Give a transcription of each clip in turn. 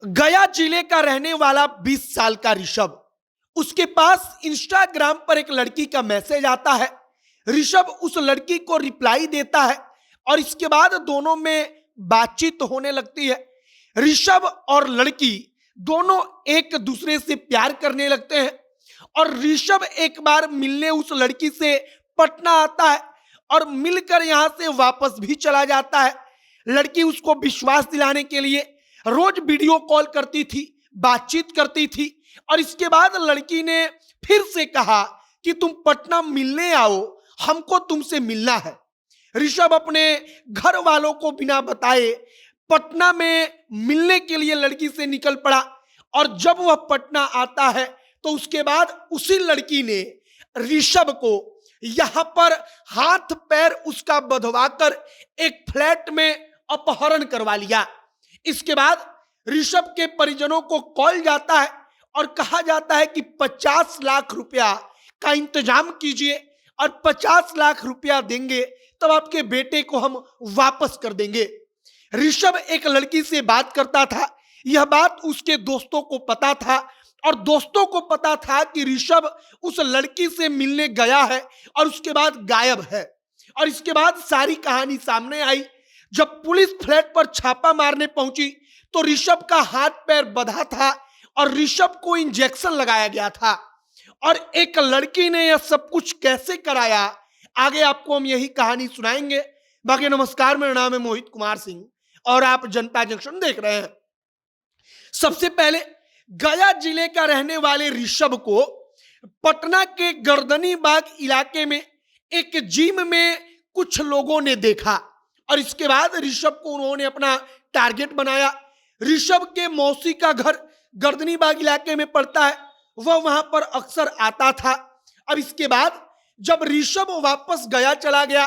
गया जिले का रहने वाला 20 साल का ऋषभ, उसके पास इंस्टाग्राम पर एक लड़की का मैसेज आता है। ऋषभ उस लड़की को रिप्लाई देता है और इसके बाद दोनों में बातचीत होने लगती है। ऋषभ और लड़की दोनों एक दूसरे से प्यार करने लगते हैं और ऋषभ एक बार मिलने उस लड़की से पटना आता है और मिलकर यहां से वापस भी चला जाता है। लड़की उसको विश्वास दिलाने के लिए रोज वीडियो कॉल करती थी, बातचीत करती थी और इसके बाद लड़की ने फिर से कहा कि तुम पटना मिलने आओ, हमको तुमसे मिलना है। ऋषभ अपने घर वालों को बिना बताए पटना में मिलने के लिए लड़की से निकल पड़ा और जब वह पटना आता है तो उसके बाद उसी लड़की ने ऋषभ को यहां पर हाथ पैर उसका बंधवाकर एक फ्लैट में अपहरण करवा लिया। इसके बाद ऋषभ के परिजनों को कॉल जाता है और कहा जाता है कि 50 लाख रुपया का इंतजाम कीजिए और 50 लाख रुपया देंगे तब आपके बेटे को हम वापस कर देंगे। ऋषभ एक लड़की से बात करता था, यह बात उसके दोस्तों को पता था और दोस्तों को पता था कि ऋषभ उस लड़की से मिलने गया है और उसके बाद गायब है। और इसके बाद सारी कहानी सामने आई। जब पुलिस फ्लैट पर छापा मारने पहुंची तो ऋषभ का हाथ पैर बंधा था और ऋषभ को इंजेक्शन लगाया गया था। और एक लड़की ने यह सब कुछ कैसे कराया, आगे आपको हम यही कहानी सुनाएंगे। बाकी नमस्कार, मेरा नाम है मोहित कुमार सिंह और आप जनता जंक्शन देख रहे हैं। सबसे पहले गया जिले का रहने वाले ऋषभ को पटना के गर्दनी बाग इलाके में एक जिम में कुछ लोगों ने देखा और इसके बाद ऋषभ को उन्होंने अपना टारगेट बनाया। ऋषभ के मौसी का घर गर्दनी बाग इलाके में पड़ता है, वह वहां पर अक्सर आता था। अब इसके बाद जब ऋषभ वापस गया चला गया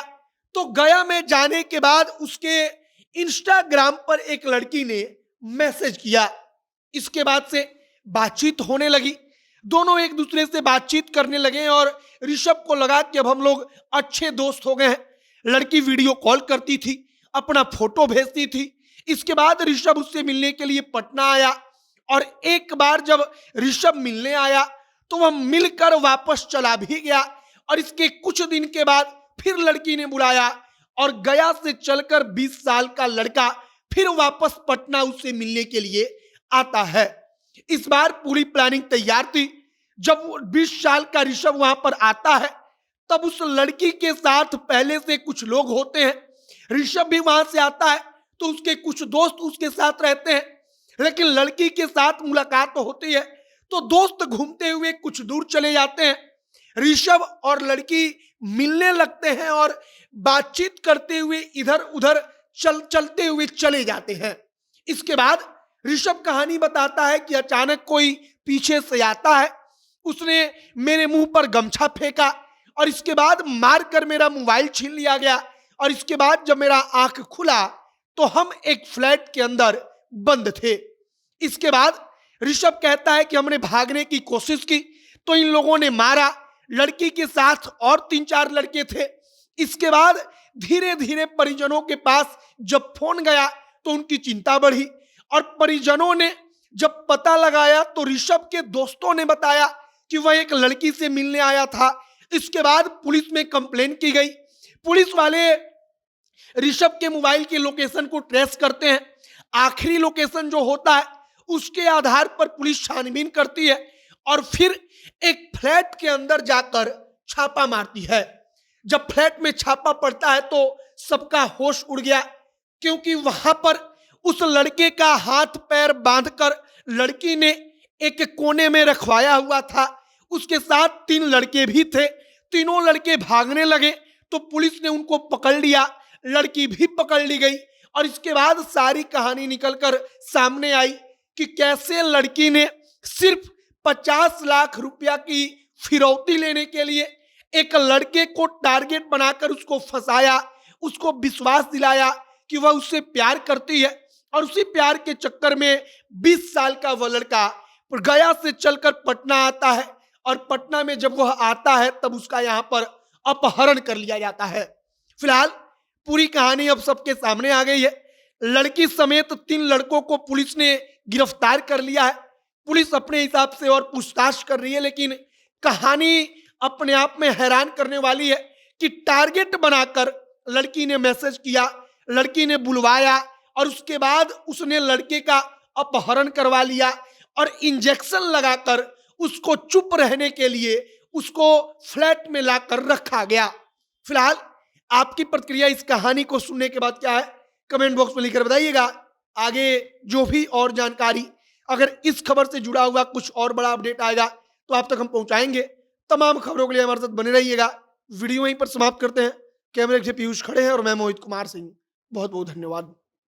तो गया में जाने के बाद उसके इंस्टाग्राम पर एक लड़की ने मैसेज किया। इसके बाद से बातचीत होने लगी, दोनों एक दूसरे से बातचीत करने लगे और ऋषभ को लगा कि अब हम लोग अच्छे दोस्त हो गए हैं। लड़की वीडियो कॉल करती थी, अपना फोटो भेजती थी। इसके बाद ऋषभ उससे मिलने के लिए पटना आया और एक बार जब ऋषभ मिलने आया तो वह मिलकर वापस चला भी गया और इसके कुछ दिन के बाद फिर लड़की ने बुलाया और गया से चलकर 20 साल का लड़का फिर वापस पटना उससे मिलने के लिए आता है। इस बार पूरी प्लानिंग तैयार थी। जब 20 साल का ऋषभ वहां पर आता है तब उस लड़की के साथ पहले से कुछ लोग होते हैं। ऋषभ भी वहां से आता है तो उसके कुछ दोस्त उसके साथ रहते हैं, लेकिन लड़की के साथ मुलाकात होती है तो दोस्त घूमते हुए कुछ दूर चले जाते हैं। ऋषभ और लड़की मिलने लगते हैं और बातचीत करते हुए इधर उधर चलते हुए चले जाते हैं। इसके बाद ऋषभ कहानी बताता है कि अचानक कोई पीछे से आता है, उसने मेरे मुंह पर गमछा फेंका और इसके बाद मारकर मेरा मोबाइल छीन लिया गया और इसके बाद जब मेरा आंख खुला तो हम एक फ्लैट के अंदर बंद थे। इसके बाद ऋषभ कहता है कि हमने भागने की कोशिश की तो इन लोगों ने मारा। लड़की के साथ और 3-4 लड़के थे। इसके बाद धीरे धीरे परिजनों के पास जब फोन गया तो उनकी चिंता बढ़ी और परिजनों ने जब पता लगाया तो ऋषभ के दोस्तों ने बताया कि वह एक लड़की से मिलने आया था। इसके बाद पुलिस में कंप्लेन की गई। पुलिस वाले ऋषभ के मोबाइल की लोकेशन को ट्रेस करते हैं। आखिरी लोकेशन जो होता है उसके आधार पर पुलिस छानबीन करती है और फिर एक फ्लैट के अंदर जाकर छापा मारती है। जब फ्लैट में छापा पड़ता है तो सबका होश उड़ गया, क्योंकि वहां पर उस लड़के का हाथ पैर बांधकर लड़की ने एक कोने में रखवाया हुआ था। उसके साथ 3 लड़के भी थे। तीनों लड़के भागने लगे तो पुलिस ने उनको पकड़ लिया, लड़की भी पकड़ ली गई और इसके बाद सारी कहानी निकलकर सामने आई कि कैसे लड़की ने सिर्फ 50 लाख रुपया की फिरौती लेने के लिए एक लड़के को टारगेट बनाकर उसको फंसाया, उसको विश्वास दिलाया कि वह उससे प्यार करती है और उसी प्यार के चक्कर में 20 साल का वह लड़का गया से चलकर पटना आता है और पटना में जब वह आता है तब उसका यहाँ पर अपहरण कर लिया जाता है। फिलहाल पूरी कहानी अब सबके सामने आ गई है। लड़की समेत 3 लड़कों को पुलिस ने गिरफ्तार कर लिया है। पुलिस अपने हिसाब से और पूछताछ कर रही है, लेकिन कहानी अपने आप में हैरान करने वाली है कि टारगेट बनाकर लड़की ने मैसेज किया, लड़की ने बुलवाया और उसके बाद उसने लड़के का अपहरण करवा लिया और इंजेक्शन लगाकर उसको चुप रहने के लिए उसको फ्लैट में लाकर रखा गया। फिलहाल आपकी प्रतिक्रिया इस कहानी को सुनने के बाद क्या है, कमेंट बॉक्स में लिखकर बताइएगा। आगे जो भी और जानकारी, अगर इस खबर से जुड़ा हुआ कुछ और बड़ा अपडेट आएगा तो आप तक हम पहुंचाएंगे। तमाम खबरों के लिए हमारे साथ बने रहिएगा। वीडियो वहीं पर समाप्त करते हैं। कैमरे से पीयूष खड़े हैं और मैं मोहित कुमार सिंह। बहुत बहुत धन्यवाद।